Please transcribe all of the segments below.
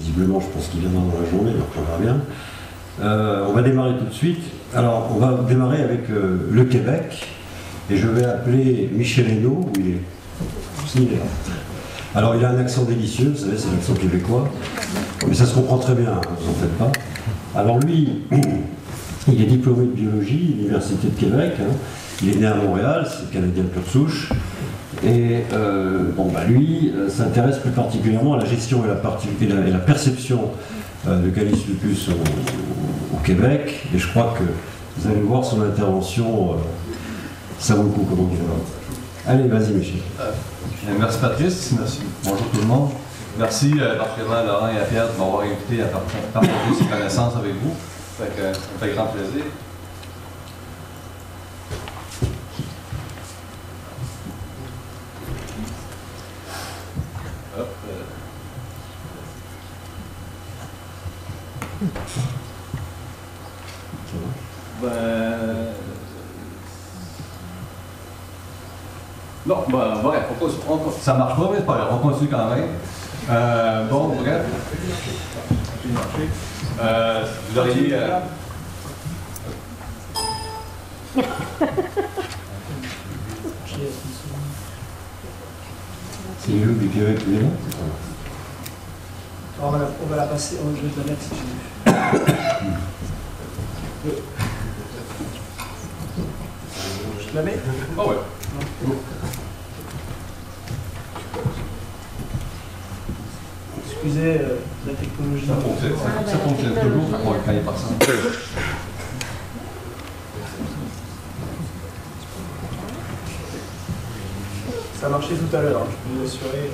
visiblement, je pense qu'il viendra dans la journée, donc on verra bien. On va démarrer tout de suite. Alors, on va démarrer avec le Québec, et je vais appeler Michel Hainaut, où il est. Il est là. Alors, il a un accent délicieux, vous savez, c'est l'accent québécois, mais ça se comprend très bien, hein, vous en faites pas. Alors, lui, il est diplômé de biologie, à l'Université de Québec, hein. Il est né à Montréal, c'est Canadien de pure souche, et lui s'intéresse plus particulièrement à la gestion et la perception de Canis lupus au Québec, et je crois que vous allez voir son intervention, ça vaut le coup, comment il va. Allez, vas-y Michel. Merci Patrice, merci. Bonjour tout le monde. Merci particulièrement à Laurent et à Pierre de m'avoir invité à partager ces connaissances avec vous. Ça me fait grand plaisir. Hop, non, bref, ça marche pas, mais c'est pas grave, on continue quand même. Bref. Vous auriez. C'est le du Québec qui est là. On va la passer, je vais te la mettre si tu veux. Je te la mets? Oh ouais. Excusez la technologie. Ça fonctionne toujours quand il est par ça. Ça a marché tout à l'heure, je peux vous assurer.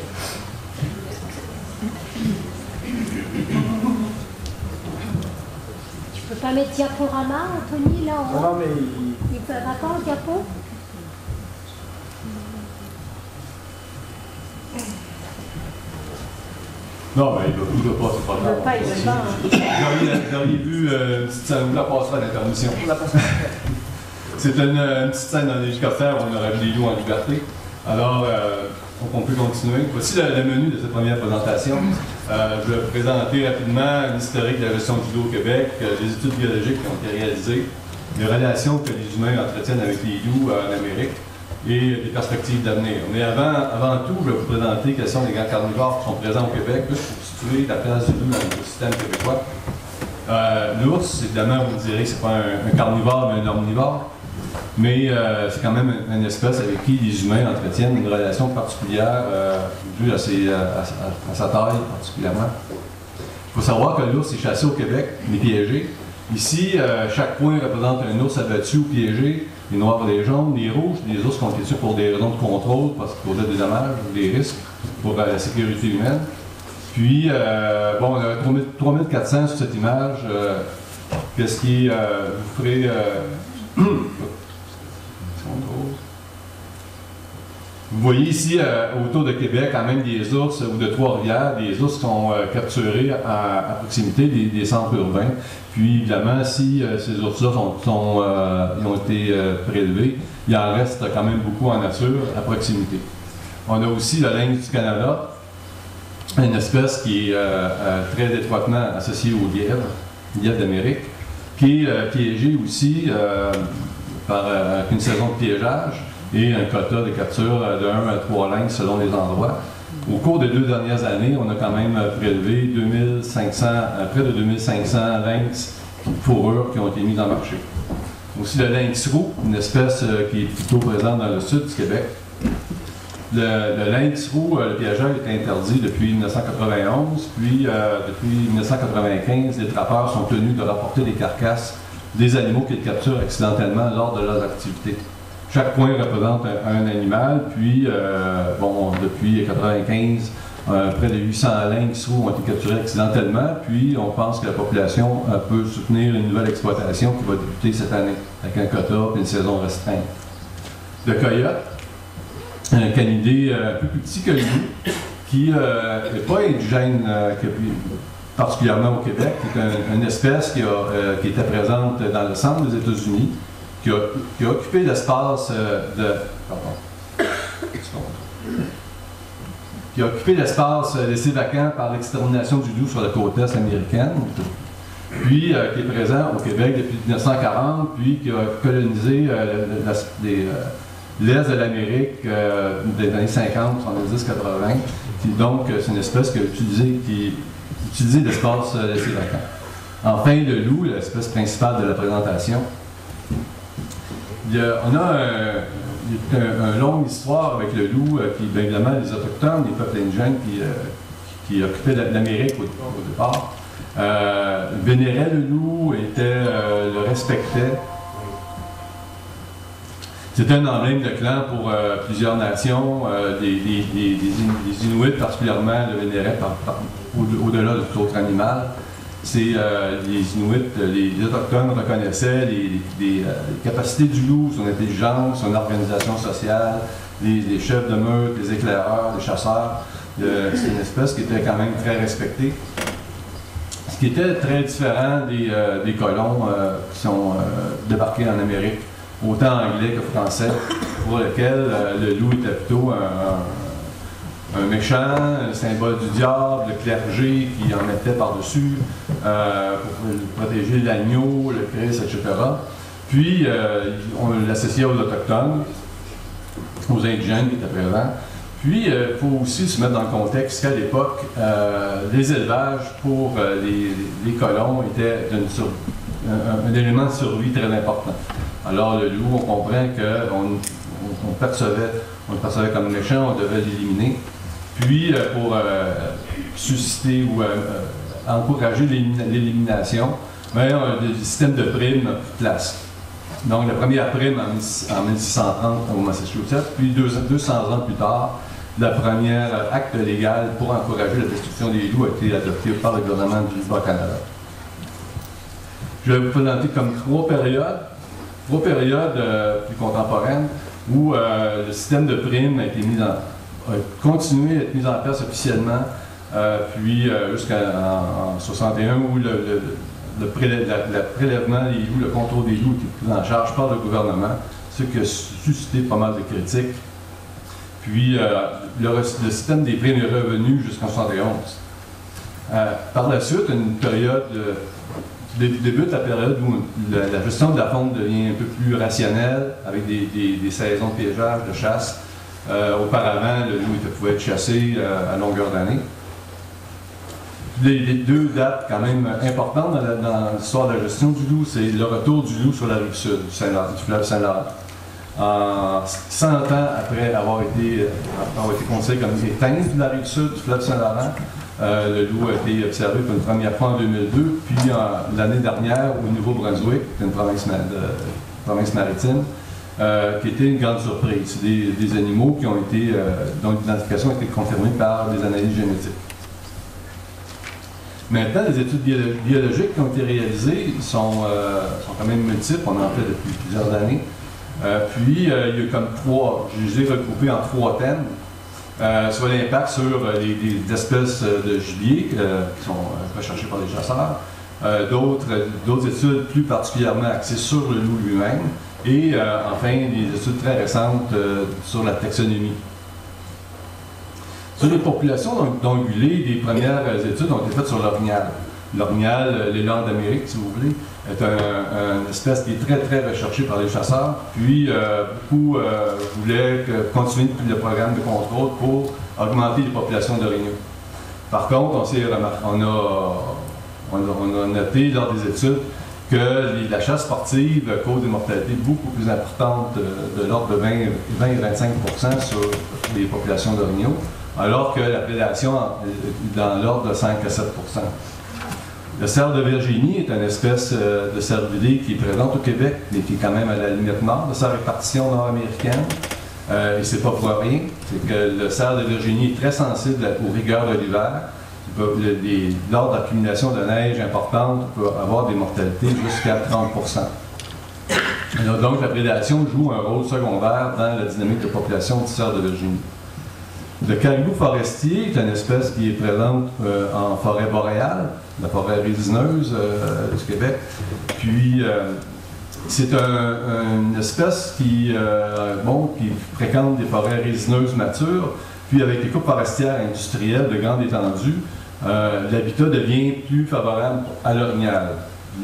Tu peux pas mettre diaporama, Anthony, là en haut? Non, mais Il ne va pas en diapo? Non, mais il ne veut pas, c'est pas grave. Il veut pas. Vous auriez vu une petite scène, vous la passerez à l'intermission. on la passe. C'est une petite scène dans l'hélicoptère où on aurait vu les loups en liberté. Alors, on peut continuer. Voici le menu de cette première présentation. Je vais vous présenter rapidement l'historique de la gestion du loup au Québec, les études biologiques qui ont été réalisées, les relations que les humains entretiennent avec les loups en Amérique et des perspectives d'avenir. Mais avant tout, je vais vous présenter quels sont les grands carnivores qui sont présents au Québec, juste pour situer la place du loup dans le système québécois. L'ours, évidemment, vous me direz que ce n'est pas un carnivore, mais un omnivore. Mais c'est quand même une espèce avec qui les humains entretiennent une relation particulière due à sa taille particulièrement. Il faut savoir que l'ours est chassé au Québec, il est piégé. Ici, chaque point représente un ours abattu ou piégé, les noirs et les jaunes, les rouges, des ours qui ont été tués pour des raisons de contrôle, parce qu'ils causaient des dommages ou des risques pour la sécurité humaine. Puis, on a 3400 sur cette image. Qu'est-ce qui vous ferait... Vous voyez ici, autour de Québec, quand même des ours ou de Trois-Rivières, des ours qui sont capturés à proximité des centres urbains. Puis, évidemment, si ces ours-là ont été prélevés, il en reste quand même beaucoup en nature à proximité. On a aussi le lynx du Canada, une espèce qui est très étroitement associée au lièvre d'Amérique, qui est piégé aussi par une saison de piégeage et un quota de capture de 1 à 3 lynx selon les endroits. Au cours des 2 dernières années, on a quand même prélevé près de 2500 lynx fourrures qui ont été mis en marché. Aussi le lynx roux, une espèce qui est plutôt présente dans le sud du Québec. Le lynx roux, le piégage est interdit depuis 1991, puis depuis 1995, les trappeurs sont tenus de rapporter des carcasses des animaux qu'ils capturent accidentellement lors de leurs activités. Chaque point représente un animal, puis depuis 1995, près de 800 lynx roux ont été capturés accidentellement, puis on pense que la population peut soutenir une nouvelle exploitation qui va débuter cette année, avec un quota et une saison restreinte. Le coyote, un canidé un peu plus petit que lui, qui n'est pas indigène particulièrement au Québec, qui est une espèce qui était présente dans le centre des États-Unis, qui a occupé l'espace qui a occupé l'espace laissé vacant par l'extermination du loup sur la côte est américaine, puis qui est présent au Québec depuis 1940, puis qui a colonisé l'est de l'Amérique des années 50, 70, 80. Donc, c'est une espèce qui a utilisé l'espace laissé vacant. Enfin, le loup, l'espèce principale de la présentation. On a une longue histoire avec le loup, qui, bien évidemment, les Autochtones, les peuples indigènes qui occupaient l'Amérique au départ, vénéraient le loup, le respectaient. C'était un emblème de clan pour plusieurs nations. Les Inuits, particulièrement, le vénéraient au-delà de tout autre animal. Les Inuits, les Autochtones reconnaissaient les capacités du loup, son intelligence, son organisation sociale, les chefs de meute, les éclaireurs, les chasseurs. C'est une espèce qui était quand même très respectée. Ce qui était très différent des colons qui sont débarqués en Amérique, autant anglais que français, pour lesquels le loup était plutôt un méchant, un symbole du diable, le clergé qui en mettait par-dessus pour protéger l'agneau, le Christ, etc. Puis, on l'associait aux Autochtones, aux Indigènes qui étaient présents. Puis, il faut aussi se mettre dans le contexte qu'à l'époque, les élevages pour les colons étaient un élément de survie très important. Alors, le loup, on comprend qu'on le percevait comme méchant, on devait l'éliminer. Puis, pour susciter ou encourager l'élimination, des systèmes de primes classiques. Donc, la première prime en 1630 au Massachusetts, puis 200 ans plus tard, le premier acte légal pour encourager la destruction des loups a été adopté par le gouvernement du Bas-Canada. Je vais vous présenter comme trois périodes plus contemporaines où le système de primes a continué à être mis en place officiellement, puis jusqu'en 61 où le prélèvement des loups, le contrôle des loups était pris en charge par le gouvernement, ce qui a suscité pas mal de critiques. Puis le système des primes est revenu jusqu'en 71. Par la suite, une période débute la période où la gestion de la faune devient un peu plus rationnelle, avec des saisons de piégeage, de chasse. Auparavant, le loup pouvait être chassé à longueur d'année. Les deux dates quand même importantes dans l'histoire de la gestion du loup, c'est le retour du loup sur la rive sud du fleuve Saint-Laurent. 100 ans après avoir été considéré comme éteint de la rive sud du fleuve Saint-Laurent, le loup a été observé pour une première fois en 2002, puis l'année dernière au Nouveau-Brunswick, qui est une province maritime, qui était une grande surprise. C'est des animaux dont l'identification a été confirmée par des analyses génétiques. Maintenant, les études biologiques qui ont été réalisées sont quand même multiples, on en fait depuis plusieurs années. Puis, il y a comme je les ai regroupés en trois thèmes. Soit l'impact sur les espèces de gibier qui sont recherchées par les chasseurs, d'autres études plus particulièrement axées sur le loup lui-même, et enfin des études très récentes sur la taxonomie. Sur les populations d'ongulés, les premières études ont été faites sur l'orignal. L'orignal, l'élan d'Amérique, si vous voulez, est une espèce qui est très, très recherchée par les chasseurs. Puis, beaucoup voulaient continuer le programme de contrôle pour augmenter les populations d'orignaux. Par contre, on a noté lors des études que la chasse sportive cause des mortalités beaucoup plus importantes de l'ordre de 20 et 25% sur les populations d'orignaux, alors que la prédation est dans l'ordre de 5 à 7%. Le cerf de Virginie est une espèce de cervidé qui est présente au Québec, mais qui est quand même à la limite nord de sa répartition nord-américaine. Et c'est pas pour rien, c'est que le cerf de Virginie est très sensible aux rigueurs de l'hiver. Lors d'accumulation de neige importante, on peut avoir des mortalités jusqu'à 30%. Alors, donc, la prédation joue un rôle secondaire dans la dynamique de population du cerf de Virginie. Le caribou forestier est une espèce qui est présente en forêt boréale, la forêt résineuse du Québec. Puis, c'est une espèce qui fréquente des forêts résineuses matures, Puis avec les coupes forestières industrielles de grande étendue, l'habitat devient plus favorable à l'orignal.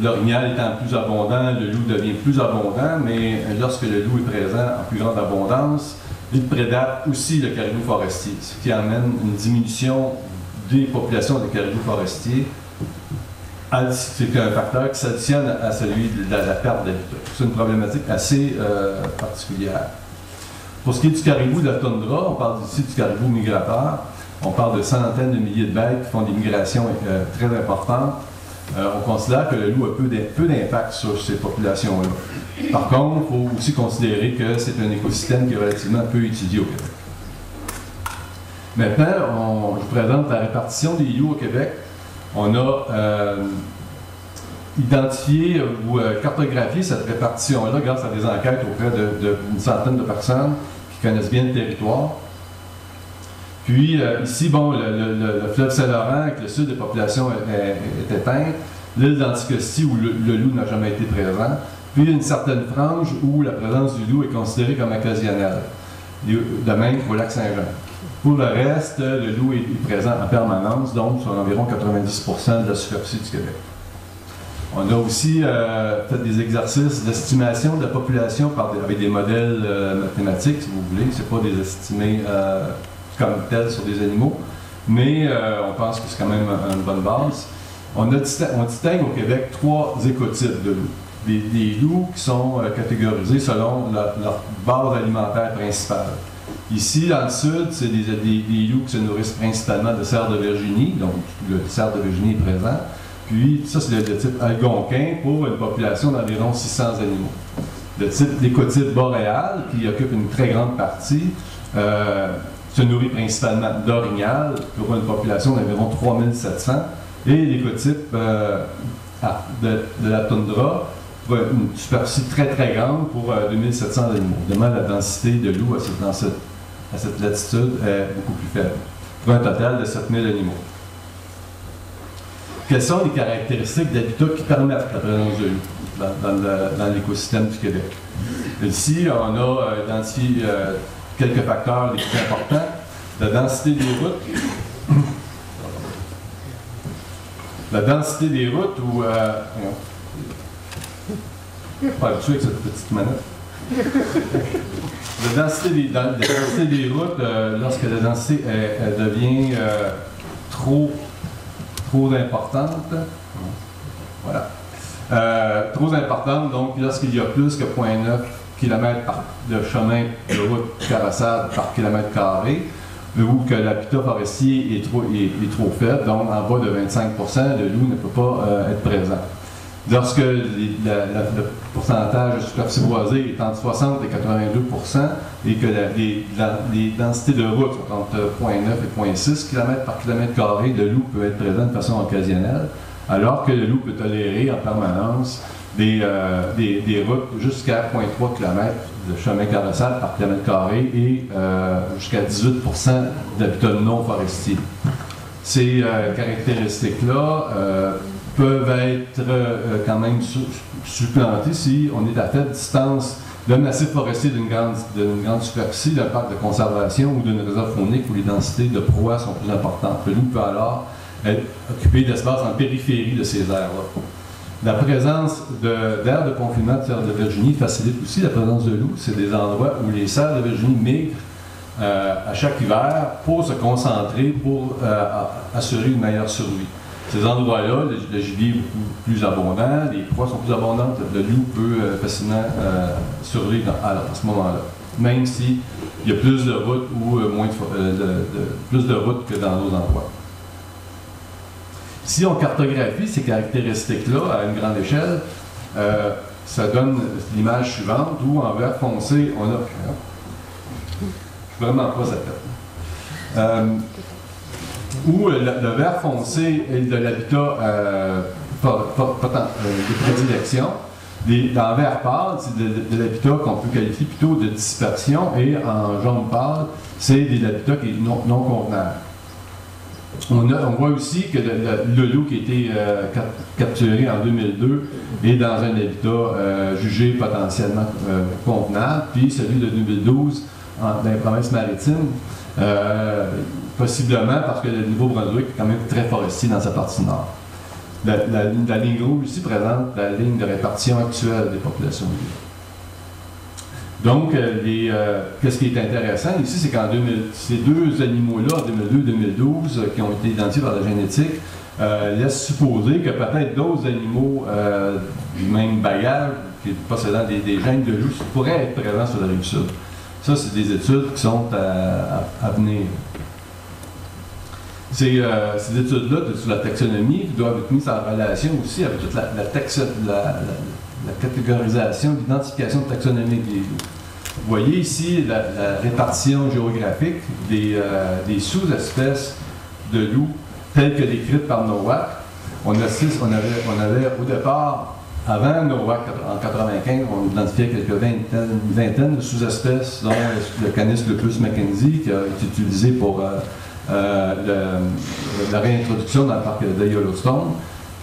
L'orignal étant plus abondant, le loup devient plus abondant, mais lorsque le loup est présent en plus grande abondance, il prédate aussi le caribou forestier, ce qui amène une diminution des populations de caribous forestiers. C'est un facteur qui s'additionne à celui de la perte d'habitat. C'est une problématique assez particulière. Pour ce qui est du caribou de la toundra, on parle ici du caribou migrateur. On parle de centaines de milliers de bêtes qui font des migrations très importantes. On considère que le loup a peu d'impact sur ces populations-là. Par contre, il faut aussi considérer que c'est un écosystème qui est relativement peu étudié au Québec. Maintenant, je vous présente la répartition des loups au Québec. On a identifié ou cartographié cette répartition-là grâce à des enquêtes auprès d'une centaine de personnes qui connaissent bien le territoire. Puis ici, bon, le fleuve Saint-Laurent, avec le sud des populations est éteint. L'île d'Anticosti, où le loup n'a jamais été présent. Puis une certaine frange où la présence du loup est considérée comme occasionnelle. De même qu'au lac Saint-Jean. Pour le reste, le loup est présent en permanence, donc sur environ 90% de la superficie du Québec. On a aussi fait des exercices d'estimation de la population avec des modèles mathématiques, si vous voulez. Ce n'est pas des estimés comme tels sur des animaux, mais on pense que c'est quand même une bonne base. On distingue au Québec 3 écotypes de loups. Des loups qui sont catégorisés selon leur base alimentaire principale. Ici, dans le sud, c'est des loups qui se nourrissent principalement de cerfs de Virginie, donc le cerf de Virginie est présent. Puis, ça, c'est le type algonquin pour une population d'environ 600 animaux. L'écotype boréal, qui occupe une très grande partie, se nourrit principalement d'orignal pour une population d'environ 3700. Et l'écotype de la toundra, pour une superficie très très grande pour 2700 animaux. Évidemment, la densité de loups à cette latitude est beaucoup plus faible, pour un total de 7000 animaux. Quelles sont les caractéristiques d'habitat qui permettent la présence de loups dans l'écosystème du Québec? Ici, on a identifié quelques facteurs les plus importants. La densité des routes. La densité des routes où... pas habitué avec cette petite manette. La densité des routes, lorsque la densité elle devient trop importante, voilà. Trop importante, donc lorsqu'il y a plus que 0,9 km de chemin de route carrossable par kilomètre carré, ou que l'habitat forestier est trop faible, donc en bas de 25 %, le loup ne peut pas être présent. Lorsque le pourcentage de superficie boisée est entre 60 et 82 % et que les densités de route sont entre 0,9 et 0,6 km par kilomètre carré, le loup peut être présent de façon occasionnelle, alors que le loup peut tolérer en permanence des routes jusqu'à 0,3 km de chemin carrossable par kilomètre carré et jusqu'à 18 % d'habitats non forestiers. Ces caractéristiques-là peuvent être quand même supplantées si on est à faible distance d'un massif forestier d'une grande superficie, d'un parc de conservation ou d'une réserve faunique où les densités de proies sont plus importantes. Le loup peut alors être occupé d'espace en périphérie de ces aires-là. La présence d'aires de confinement de cerfs de Virginie facilite aussi la présence de loups. C'est des endroits où les cerfs de Virginie migrent à chaque hiver pour se concentrer, pour assurer une meilleure survie. Ces endroits-là, le gibier est beaucoup plus abondant, les proies sont plus abondantes, le loup peut facilement survivre à ce moment-là, même s'il y a plus de routes ou plus de routes que dans d'autres endroits. Si on cartographie ces caractéristiques-là à une grande échelle, ça donne l'image suivante où en vert foncé, on a... Je suis vraiment pas à tête. Où le vert foncé est de l'habitat de prédilection. Dans vert pâle, c'est de l'habitat qu'on peut qualifier plutôt de dispersion, et en jaune pâle, c'est de l'habitat qui est non convenable. On voit aussi que le loup qui a été capturé en 2002 est dans un habitat jugé potentiellement convenable, puis celui de 2012 dans les provinces maritimes Possiblement parce que le Nouveau-Brunswick est quand même très forestier dans sa partie nord. La ligne rouge ici présente la ligne de répartition actuelle des populations de loups. Donc, qu'est-ce qui est intéressant ici, c'est qu'en ces deux animaux-là, en 2002-2012, qui ont été identifiés par la génétique, laissent supposer que peut-être d'autres animaux du même bagage, possédant des gènes de loup, pourraient être présents sur la rive sud. Ça, c'est des études qui sont à venir. Ces études-là sur la taxonomie doivent être mises en relation aussi avec toute la catégorisation, l'identification taxonomique des loups. Vous voyez ici la répartition géographique des sous-espèces de loups telles que décrites par Nowak. On avait au départ, avant Nowak en 1995, on identifiait quelques vingtaines de sous-espèces, dont le Canis lupus mackenzie qui a été utilisé pour la réintroduction dans le parc de Yellowstone.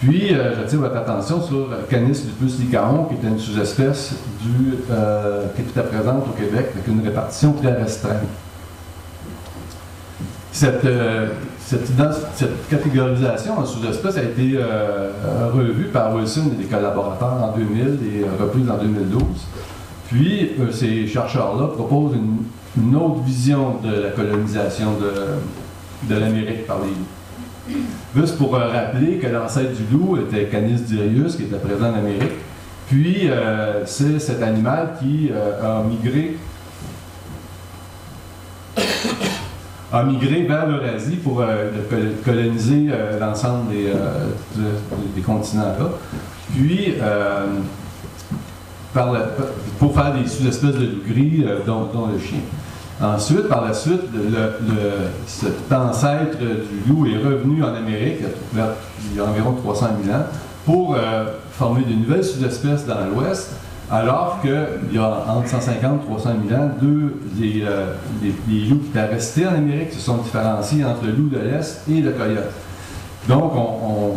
Puis, j'attire votre attention sur Canis lupus licaon, qui est une sous-espèce qui est tout à présente au Québec, avec une répartition très restreinte. Cette catégorisation en sous-espèces a été revue par Wilson et des collaborateurs en 2000 et reprise en 2012. Puis, ces chercheurs-là proposent une autre vision de la colonisation de l'Amérique par les loups. Juste pour rappeler que l'ancêtre du loup était Canis dirius, qui était présent en Amérique. Puis, c'est cet animal qui a migré vers l'Eurasie pour coloniser l'ensemble des continents-là. Puis, pour faire des sous-espèces de loup gris, dont le chien. Ensuite, par la suite, cet ancêtre du loup est revenu en Amérique il y a environ 300 000 ans pour former de nouvelles sous-espèces dans l'Ouest, alors qu'il y a entre 150 et 300 000 ans, les loups qui étaient restés en Amérique se sont différenciés entre le loup de l'Est et le coyote. Donc,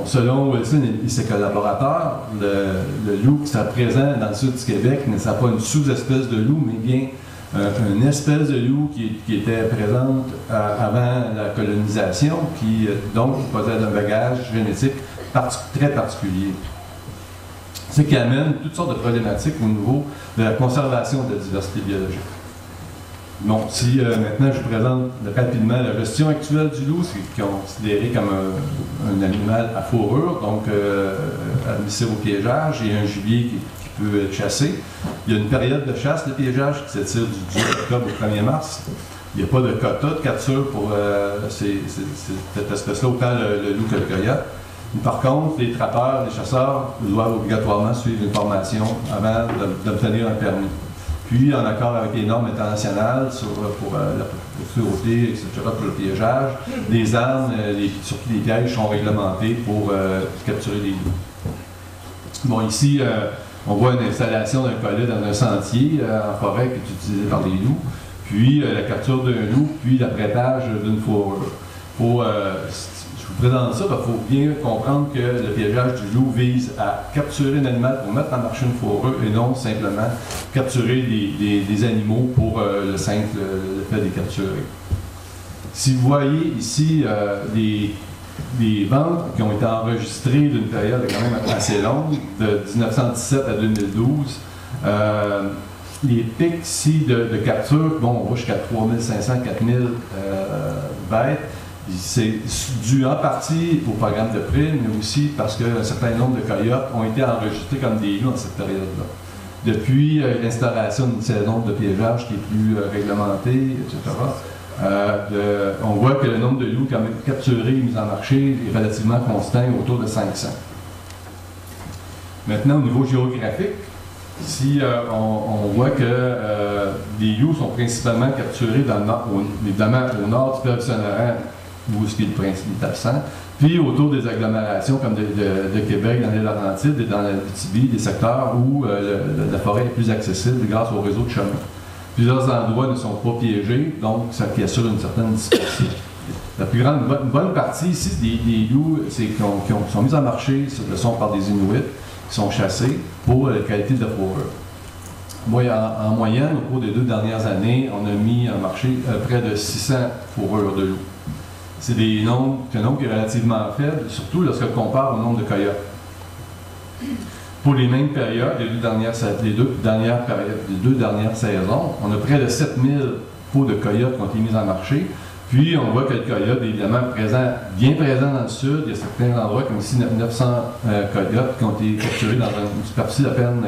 selon Wilson et ses collaborateurs, le loup qui serait présent dans le sud du Québec ne serait pas une sous-espèce de loup, mais bien une espèce de loup qui était présente avant la colonisation, qui possède un bagage génétique très particulier. Ce qui amène toutes sortes de problématiques au niveau de la conservation de la diversité biologique. Bon, si maintenant je vous présente rapidement la gestion actuelle du loup, c'est considéré comme un animal à fourrure, donc admissible au piégeage, et un gibier qui peut être chassé. Il y a une période de chasse de piégeage qui s'étire du 10 octobre au 1er mars. Il n'y a pas de quota de capture pour cette espèce-là, autant le loup que le coyote. Par contre, les trappeurs, les chasseurs doivent obligatoirement suivre une formation avant d'obtenir un permis. Puis, en accord avec les normes internationales pour la sûreté, etc., pour le piégeage, les armes, surtout les pièges, sont réglementés pour capturer les loups. Bon, ici, on voit une installation d'un collet dans un sentier en forêt qui est utilisé par les loups, puis la capture d'un loup, puis l'apprêtage d'une fourrure. Je vous présente ça parce qu'il faut bien comprendre que le piégeage du loup vise à capturer un animal pour mettre en marché une fourrure et non simplement capturer des animaux pour le fait de les capturer. Si vous voyez ici des ventes qui ont été enregistrées d'une période quand même assez longue, de 1917 à 2012, les pics ici de capture, on va jusqu'à 3500, 4000 bêtes. C'est dû en partie au programme de primes, mais aussi parce qu'un certain nombre de coyotes ont été enregistrés comme des loups dans cette période-là. Depuis l'installation d'une saison de piégeage qui est plus réglementée, etc., on voit que le nombre de loups quand même capturés et mis en marché est relativement constant, autour de 500. Maintenant, au niveau géographique, ici, on voit que les loups sont principalement capturés dans le nord, évidemment au nord du fleuve Saint-Laurent, où ce qui est le principe absent, puis autour des agglomérations comme de Québec, dans l'île Laurentide et dans la Abitibi, des secteurs où la forêt est plus accessible grâce au réseau de chemins. Plusieurs endroits ne sont pas piégés, donc ça qui assure une certaine dispersion. La plus grande, une bonne partie ici des loups qui sont mis en marché le sont par des Inuits qui sont chassés pour la qualité de la fourrure. En moyenne, au cours des 2 dernières années, on a mis en marché près de 600 fourrures de loup. C'est un nombre qui est relativement faible, surtout lorsqu'on compare au nombre de coyotes. Pour les mêmes périodes, les deux dernières saisons, on a près de 7000 peaux de coyotes qui ont été mises en marché. Puis, on voit que le coyote est évidemment bien présent dans le sud. Il y a certains endroits, comme ici, 900 coyotes qui ont été capturés dans une superficie d'à peine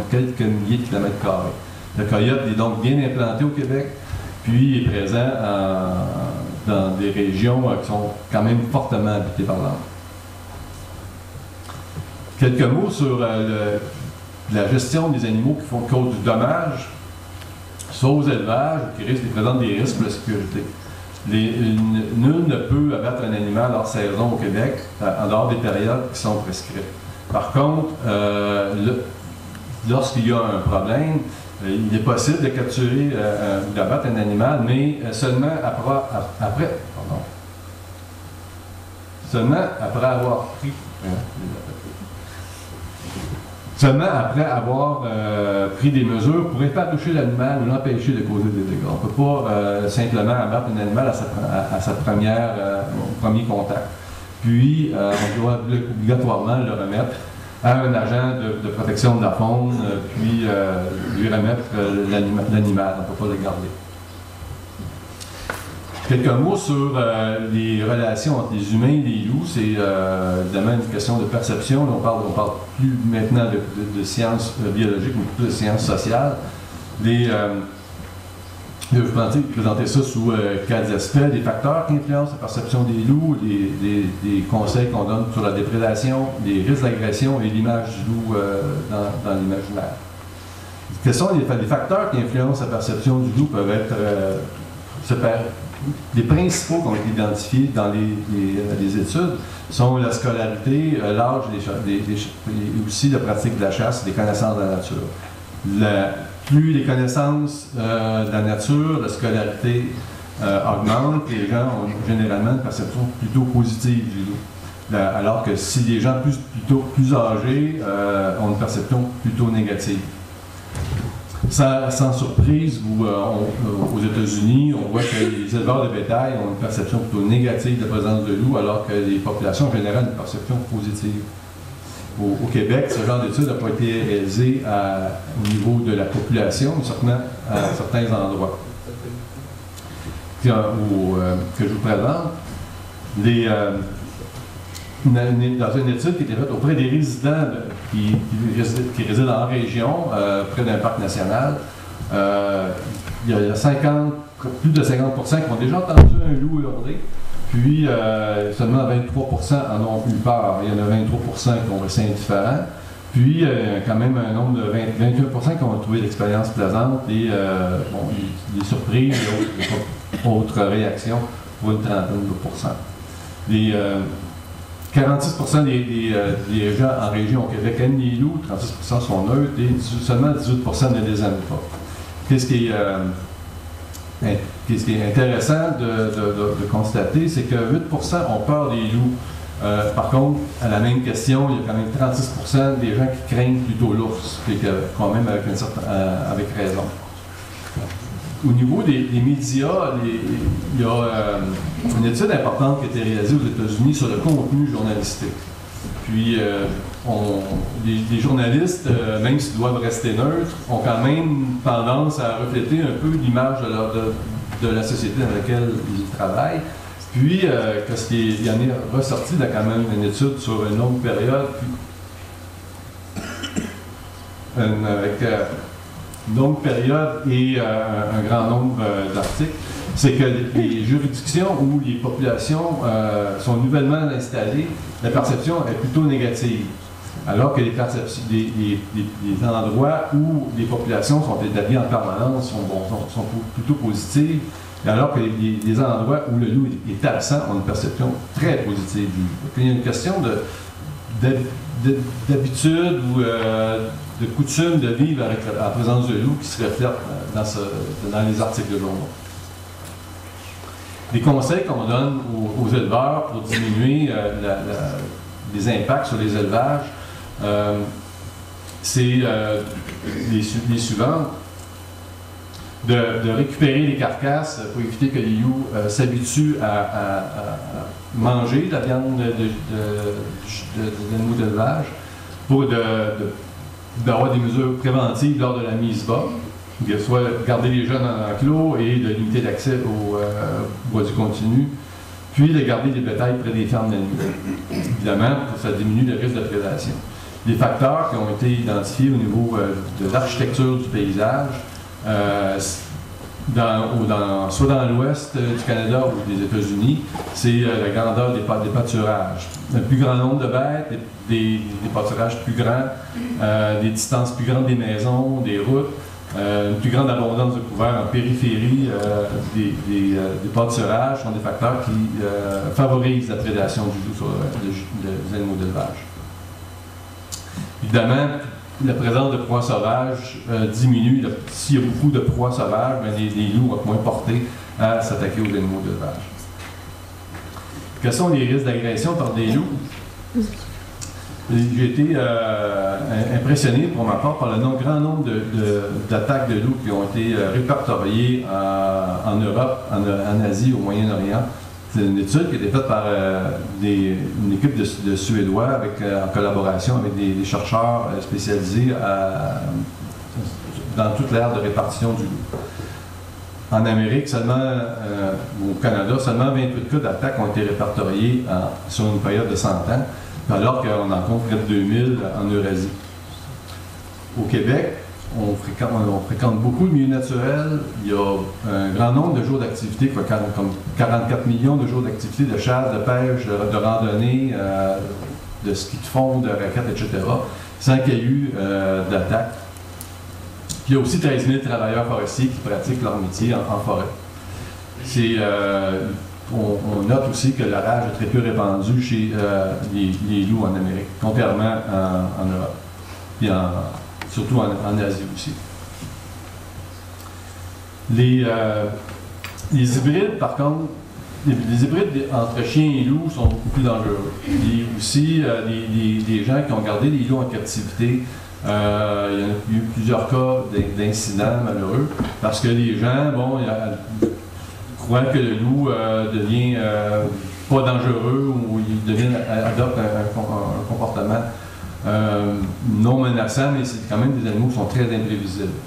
quelques milliers de kilomètres carrés. Le coyote est donc bien implanté au Québec, puis il est présent dans des régions qui sont quand même fortement habitées par l'homme. Quelques mots sur la gestion des animaux qui causent du dommage, soit aux élevages, qui présentent des risques pour la sécurité. Nul ne peut abattre un animal hors saison au Québec, en dehors des périodes qui sont prescrites. Par contre, lorsqu'il y a un problème, il est possible de capturer ou d'abattre un animal, mais seulement après avoir pris. Seulement après avoir pris des mesures pour effaroucher l'animal ou l'empêcher de causer des dégâts. On ne peut pas simplement abattre un animal à sa au premier contact. Puis, on doit obligatoirement le remettre à un agent de protection de la faune, puis lui remettre l'animal. On ne peut pas le garder. Quelques mots sur les relations entre les humains et les loups. C'est évidemment une question de perception. On parle plus maintenant de sciences biologiques, mais plutôt de sciences sociales. Je vais présenter ça sous 4 aspects. Des facteurs qui influencent la perception des loups, des conseils qu'on donne sur la déprédation, des risques d'agression et l'image du loup dans l'imaginaire. Quels sont les facteurs qui influencent la perception du loup peuvent être les principaux qui ont été identifiés dans les études sont la scolarité, l'âge et aussi la pratique de la chasse et des connaissances de la nature. Plus les connaissances de la nature, la scolarité augmente, les gens ont généralement une perception plutôt positive du loup. Alors que si les gens plus âgés ont une perception plutôt négative. Sans surprise, aux États-Unis, on voit que les éleveurs de bétail ont une perception plutôt négative de la présence de loups, alors que les populations en général ont une perception positive. Au Québec, ce genre d'étude n'a pas été réalisé au niveau de la population, mais certainement à certains endroits. Que je vous présente, dans une étude qui a été faite auprès des résidents qui résident en région, près d'un parc national, il y a plus de 50% qui ont déjà entendu un loup hurler, puis seulement 23% en ont eu peur. Il y en a 23% qui ont resté indifférents, puis quand même un nombre de 21% qui ont trouvé l'expérience plaisante et des surprises et autres réactions pour une trentaine de pourcents. 46% des gens en région au Québec aiment les loups, 36% sont neutres et seulement 18% ne les aiment pas. Qu'est-ce qui est intéressant de constater, c'est que 8% ont peur des loups. Par contre, à la même question, il y a quand même 36% des gens qui craignent plutôt l'ours, quand même avec raison. Au niveau des médias, il y a une étude importante qui a été réalisée aux États-Unis sur le contenu journalistique. Puis, les journalistes, même s'ils doivent rester neutres, ont quand même tendance à refléter un peu l'image de la société dans laquelle ils travaillent. Puis, qu'est-ce qu'il y en est ressorti de quand même une étude sur une longue période, avec une longue période et un grand nombre d'articles, c'est que les juridictions où les populations sont nouvellement installées, la perception est plutôt négative. Alors que les endroits où les populations sont établies en permanence sont plutôt positives, alors que les endroits où le loup est absent ont une perception très positive du loup. Il y a une question d'habitude ou de coutume de vivre avec la présence de loup qui se reflète dans les articles de journaux. Les conseils qu'on donne aux éleveurs pour diminuer les impacts sur les élevages, c'est les suivantes. De récupérer les carcasses pour éviter que les loups s'habituent à manger de la viande d'animaux d'élevage, pour d'avoir des mesures préventives lors de la mise bas, soit garder les jeunes en enclos et de limiter l'accès au bois du continu, puis de garder les bétails près des fermes d'animaux. Évidemment, ça diminue le risque de prédation. Les facteurs qui ont été identifiés au niveau de l'architecture du paysage, soit dans l'ouest du Canada ou des États-Unis, c'est la grandeur des pâturages. Un plus grand nombre de bêtes, des pâturages plus grands, des distances plus grandes des maisons, des routes, une plus grande abondance de couverts en périphérie des pâturages sont des facteurs qui favorisent la prédation du loup sur des animaux d'élevage. Évidemment, la présence de proies sauvages diminue. S'il y a beaucoup de proies sauvages, les loups vont être moins portés à s'attaquer aux animaux d'élevage. Quels sont les risques d'agression par des loups? J'ai été impressionné pour ma part par le grand nombre d'attaques de loups qui ont été répertoriées en Europe, en Asie, au Moyen-Orient. C'est une étude qui a été faite par une équipe de Suédois en collaboration avec des chercheurs spécialisés dans toute l'aire de répartition du loup. En Amérique, au Canada, seulement 28 cas d'attaques ont été répertoriés sur une période de 100 ans, alors qu'on en compte près de 2000 en Eurasie. Au Québec, on fréquente beaucoup le milieu naturel. Il y a un grand nombre de jours d'activité, comme 44 millions de jours d'activité de chasse, de pêche, de randonnée, de ski de fond, de raquettes, etc., sans qu'il y ait eu d'attaque. Puis il y a aussi 13 000 travailleurs forestiers qui pratiquent leur métier en forêt. On note aussi que la rage est très peu répandue chez les loups en Amérique, contrairement en Europe, et surtout en Asie aussi. Les hybrides, par contre, les hybrides entre chiens et loups sont beaucoup plus dangereux. Il y a aussi des gens qui ont gardé les loups en captivité. Il y a eu plusieurs cas d'incidents malheureux parce que les gens, croient que le loup devient pas dangereux ou il adopte un comportement non menaçant, mais c'est quand même des animaux qui sont très imprévisibles.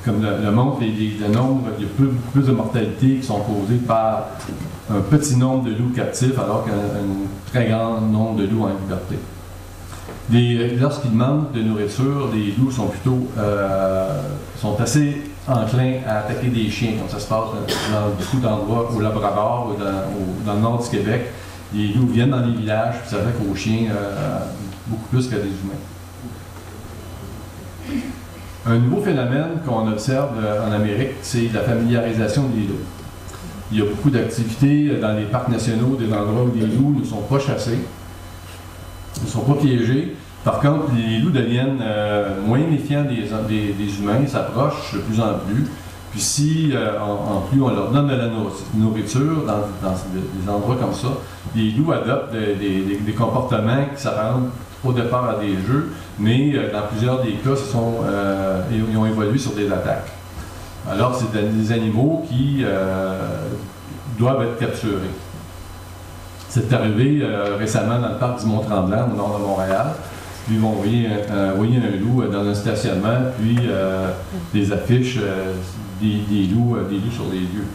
Comme le montre le nombre, il y a beaucoup plus de mortalité qui sont causées par un petit nombre de loups captifs alors qu'un très grand nombre de loups en liberté. Lorsqu'il manque de nourriture, les loups sont assez enclins à attaquer des chiens, comme ça se passe dans beaucoup d'endroits au Labrador ou dans le nord du Québec. Les loups viennent dans les villages et s'attaquent aux chiens beaucoup plus qu'à des humains. Un nouveau phénomène qu'on observe en Amérique, c'est la familiarisation des loups. Il y a beaucoup d'activités dans les parcs nationaux, des endroits où les loups ne sont pas chassés, ne sont pas piégés. Par contre, les loups deviennent moins méfiants des humains, ils s'approchent de plus en plus. Puis si, en plus, on leur donne de la nourriture dans des endroits comme ça, les loups adoptent des comportements qui s'apparentent au départ à des jeux, mais dans plusieurs des cas, ils ont évolué sur des attaques. Alors, c'est des animaux qui doivent être capturés. C'est arrivé récemment dans le parc du Mont-Tremblant, au nord de Montréal. Puis ils vont envoyer un loup dans un stationnement, puis des affiches des loups sur les lieux.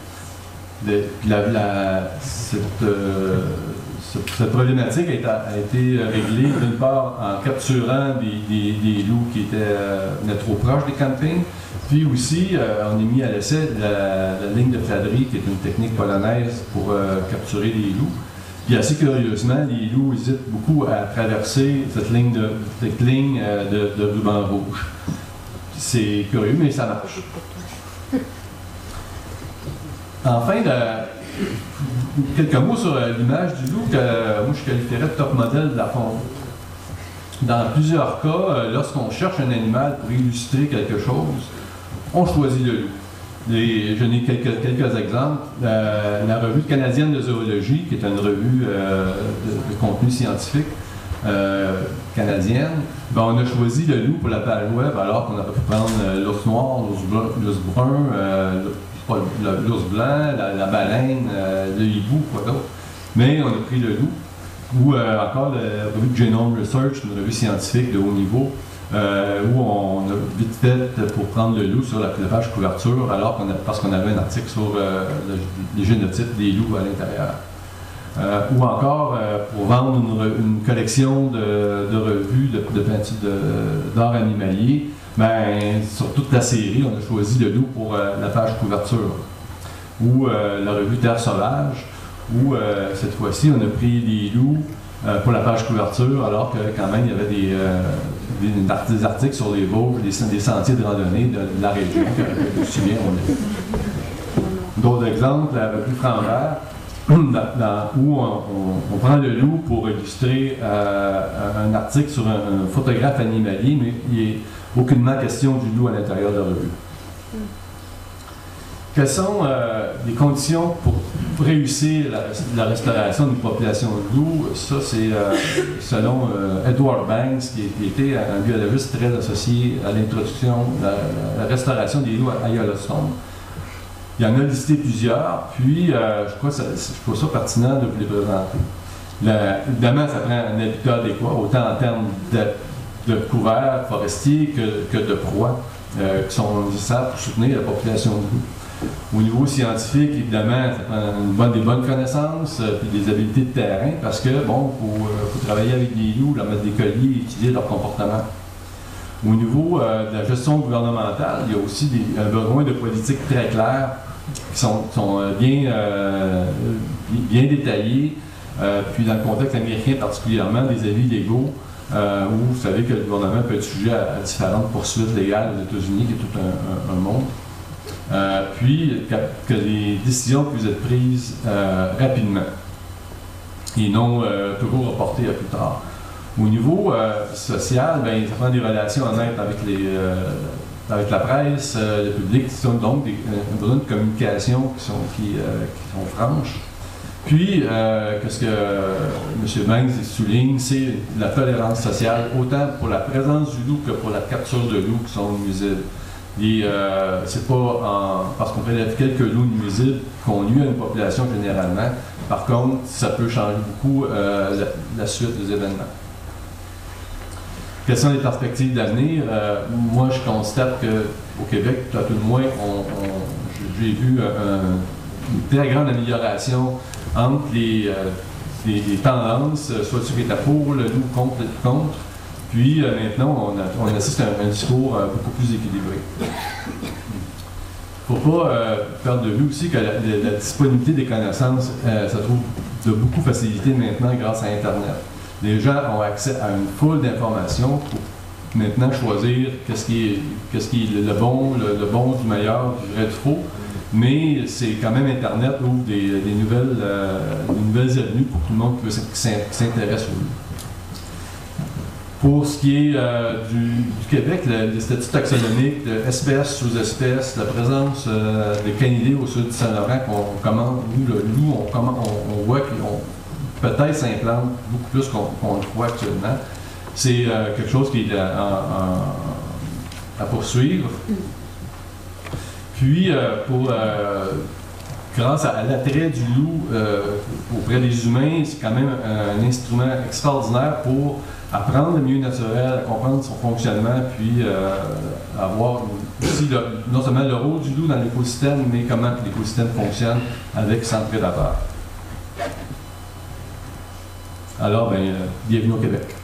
Cette problématique a été réglée d'une part en capturant des loups qui venaient trop proches des campings, puis aussi on a mis à l'essai la ligne de fladerie, qui est une technique polonaise pour capturer les loups. Puis assez curieusement, les loups hésitent beaucoup à traverser cette ligne de ruban rouge. C'est curieux, mais ça marche. Enfin, quelques mots sur l'image du loup que moi je qualifierais de top modèle de la faune. Dans plusieurs cas, lorsqu'on cherche un animal pour illustrer quelque chose, on choisit le loup. Je n'ai quelques exemples. La revue canadienne de zoologie, qui est une revue de contenu scientifique, canadienne, ben, on a choisi le loup pour la page web alors qu'on aurait pu prendre l'ours noir, l'ours brun, l'ours blanc, la baleine, le hibou, quoi d'autre. Mais on a pris le loup, ou encore la revue de Genome Research, une revue scientifique de haut niveau, où on a vite fait pour prendre le loup sur la page couverture, parce qu'on avait un article sur les génotypes des loups à l'intérieur. Ou encore pour vendre une collection de revues de peinture d'art animalier, ben, sur toute la série, on a choisi le loup pour la page couverture. Ou la revue Terre sauvage, où cette fois-ci on a pris les loups pour la page couverture, alors que quand même il y avait des articles sur les Vosges, des sentiers de randonnée de la région, que je me souviens. D'autres exemples, la revue Franc-Vert, où on prend le loup pour illustrer un article sur un photographe animalier, mais il n'est aucunement question du loup à l'intérieur de la revue. Quelles sont les conditions pour réussir la restauration d'une population de loups? Ça, c'est selon Edward Banks, qui était un biologiste très associé à l'introduction de la restauration des loups à Yellowstone. Il y en a listé plusieurs, puis je trouve ça pertinent de vous les présenter. Évidemment, ça prend un habitat adéquat, autant en termes de couverts forestiers que de proies qui sont nécessaires pour soutenir la population de loups. Au niveau scientifique, évidemment, ça prend des bonnes connaissances et des habiletés de terrain parce que, bon, faut travailler avec les loups, leur mettre des colliers et étudier leur comportement. Au niveau de la gestion gouvernementale, il y a aussi un besoin de politiques très claires qui sont bien détaillées, puis dans le contexte américain particulièrement, des avis légaux, où vous savez que le gouvernement peut être sujet à différentes poursuites légales aux États-Unis, qui est tout un monde. Puis que les décisions puissent être prises rapidement et non toujours reportées à plus tard. Au niveau social, ben, ça prend des relations honnêtes avec la presse, le public, qui sont donc un besoin de communication qui sont franches. Puis, ce que M. Banks souligne, c'est la tolérance sociale, autant pour la présence du loup que pour la capture de loups qui sont nuisibles. C'est pas parce qu'on fait quelques loups nuisibles qu'on nuit à une population généralement. Par contre, ça peut changer beaucoup la suite des événements. Quelles sont les perspectives d'avenir? Moi, je constate qu'au Québec, tout le moins, j'ai vu une très grande amélioration entre les tendances, soit ceux qui étaient pour le loup, contre le contre. Puis maintenant, on assiste à un discours beaucoup plus équilibré. Il ne faut pas perdre de vue aussi que la disponibilité des connaissances, ça trouve de beaucoup facilité maintenant grâce à Internet. Les gens ont accès à une foule d'informations pour maintenant choisir qu'est-ce qui est le bon, du meilleur, du vrai, du faux. Mais c'est quand même Internet ouvre des nouvelles avenues pour tout le monde qui s'intéresse au loup. Pour ce qui est du Québec, les statuts taxonomiques, espèces, sous-espèces, la présence des canidés au sud du Saint-Laurent, où le loup, on voit qu'on peut-être s'implante beaucoup plus qu'on le croit actuellement. C'est quelque chose qui est à poursuivre. Puis, grâce à l'attrait du loup auprès des humains, c'est quand même un instrument extraordinaire pour apprendre le milieu naturel, à comprendre son fonctionnement, puis avoir aussi non seulement le rôle du loup dans l'écosystème, mais comment l'écosystème fonctionne avec son prédateur. Alors, bienvenue au Québec.